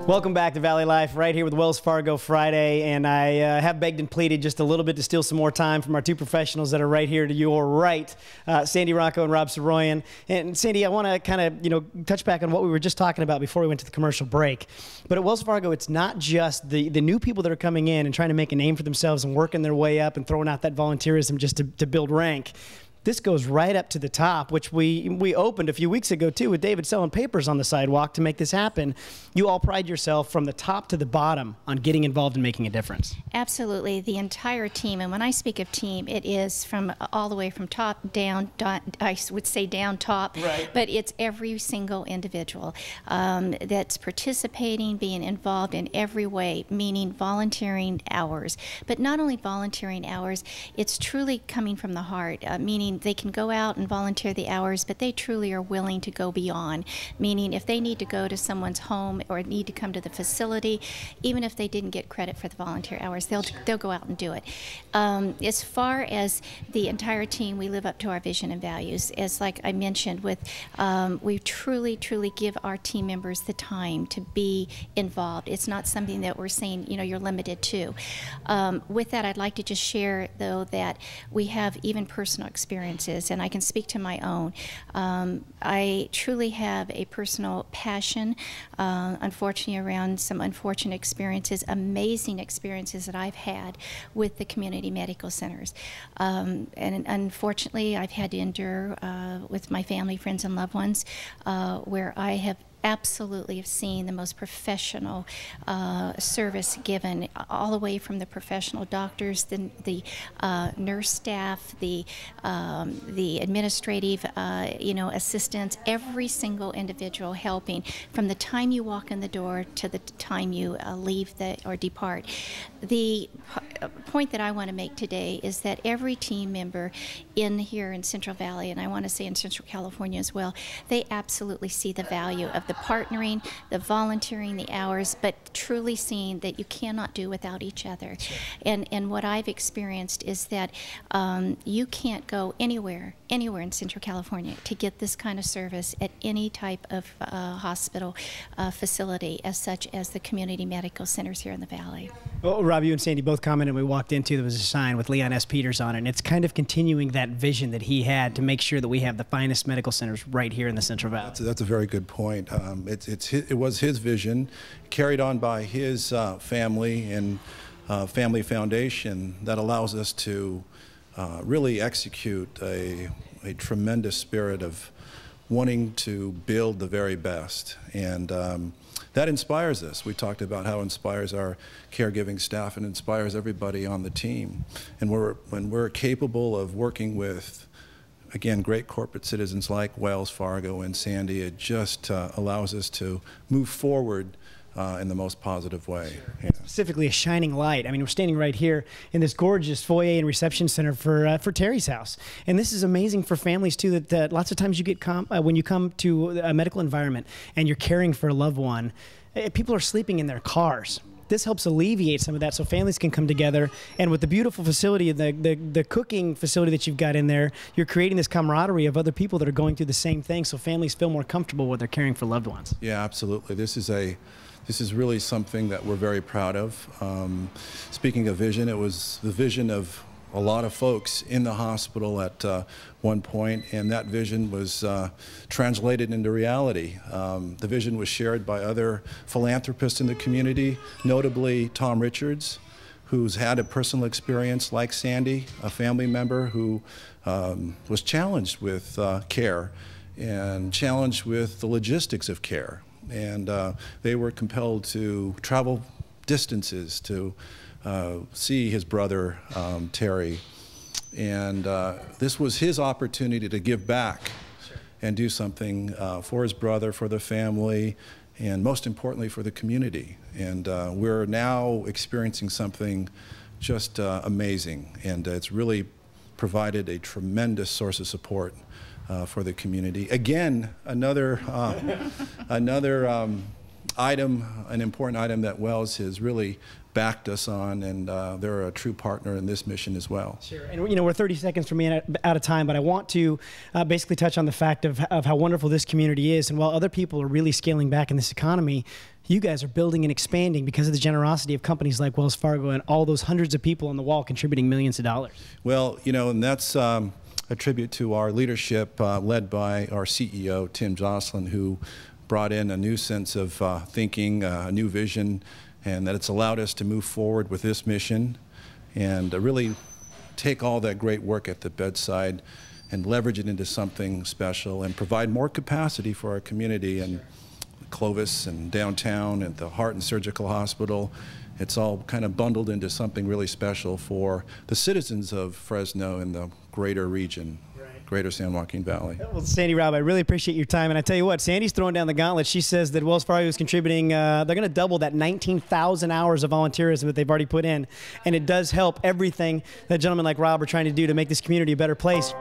Welcome back to Valley Life, right here with Wells Fargo Friday, and I have begged and pleaded just a little bit to steal some more time from our two professionals that are right here to your right, Sandy Rocco and Rob Saroyan. And Sandy, I want to kind of, touch back on what we were just talking about before we went to the commercial break. But at Wells Fargo, it's not just the new people that are coming in and trying to make a name for themselves and working their way up and throwing out that volunteerism just to build rank. This goes right up to the top, which we opened a few weeks ago, too, with David selling papers on the sidewalk to make this happen. You all pride yourself from the top to the bottom on getting involved and making a difference. Absolutely. The entire team, and when I speak of team, it is from all the way from top down, I would say down top, right. But it's every single individual that's participating, being involved in every way, meaning volunteering hours. But not only volunteering hours, it's truly coming from the heart, meaning they can go out and volunteer the hours, but they truly are willing to go beyond, meaning if they need to go to someone's home or need to come to the facility, even if they didn't get credit for the volunteer hours, they'll go out and do it. As far as the entire team, we live up to our vision and values. As like I mentioned, we truly give our team members the time to be involved. It's not something that we're saying, you're limited to. With that, I'd like to just share, though, that we have even personal experiences, and I can speak to my own. I truly have a personal passion, unfortunately, around some unfortunate experiences, amazing experiences that I've had with the community medical centers. And unfortunately, I've had to endure with my family, friends, and loved ones, where I have absolutely have seen the most professional service given, all the way from the professional doctors, the nurse staff, the administrative assistants, every single individual helping from the time you walk in the door to the time you leave or depart. The point that I want to make today is that every team member here in Central Valley, and I want to say in Central California as well, they absolutely see the value of the partnering, the volunteering, the hours, but truly seeing that you cannot do without each other. And what I've experienced is that you can't go anywhere in Central California to get this kind of service at any type of hospital facility, as such as the community medical centers here in the Valley. Well, Rob, you and Sandy both commented. We walked into, there was a sign with Leon S. Peters on it, and it's kind of continuing that vision that he had to make sure that we have the finest medical centers right here in the Central Valley. That's a very good point. It was his vision, carried on by his family and family foundation, that allows us to really execute a tremendous spirit of wanting to build the very best. And that inspires us. We talked about how it inspires our caregiving staff and inspires everybody on the team. And when we're capable of working with, again, great corporate citizens like Wells Fargo and Sandy, it just allows us to move forward in the most positive way. Yeah. Specifically, a shining light. I mean, we're standing right here in this gorgeous foyer and reception center for Terry's house. And this is amazing for families, too, that lots of times you get when you come to a medical environment and you're caring for a loved one, people are sleeping in their cars. This helps alleviate some of that so families can come together. And with the beautiful facility, the cooking facility that you've got in there, you're creating this camaraderie of other people that are going through the same thing, so families feel more comfortable when they're caring for loved ones. Yeah, absolutely. This is really something that we're very proud of. Speaking of vision, it was the vision of a lot of folks in the hospital at one point, and that vision was translated into reality. The vision was shared by other philanthropists in the community, notably Tom Richards, who's had a personal experience like Sandy, a family member who was challenged with care and challenged with the logistics of care. And they were compelled to travel distances to see his brother, Terry. And this was his opportunity to give back and do something for his brother, for the family, and most importantly for the community. And we're now experiencing something just amazing. And it's really provided a tremendous source of support for the community. Again, another an important item that Wells has really backed us on, and they're a true partner in this mission as well. Sure. And we're 30 seconds from being out of time, but I want to basically touch on the fact of how wonderful this community is. And while other people are really scaling back in this economy, you guys are building and expanding because of the generosity of companies like Wells Fargo and all those hundreds of people on the wall contributing millions of dollars. Well, and that's a tribute to our leadership led by our CEO, Tim Jocelyn, who brought in a new sense of thinking, a new vision, and that it's allowed us to move forward with this mission and really take all that great work at the bedside and leverage it into something special and provide more capacity for our community and Clovis and downtown and the Heart and Surgical Hospital. It's all kind of bundled into something really special for the citizens of Fresno and the greater region. Greater San Joaquin Valley. Well, Sandy, Rob, I really appreciate your time. And I tell you what, Sandy's throwing down the gauntlet. She says that Wells Fargo is contributing, they're going to double that 19,000 hours of volunteerism that they've already put in. And it does help everything that gentlemen like Rob are trying to do to make this community a better place.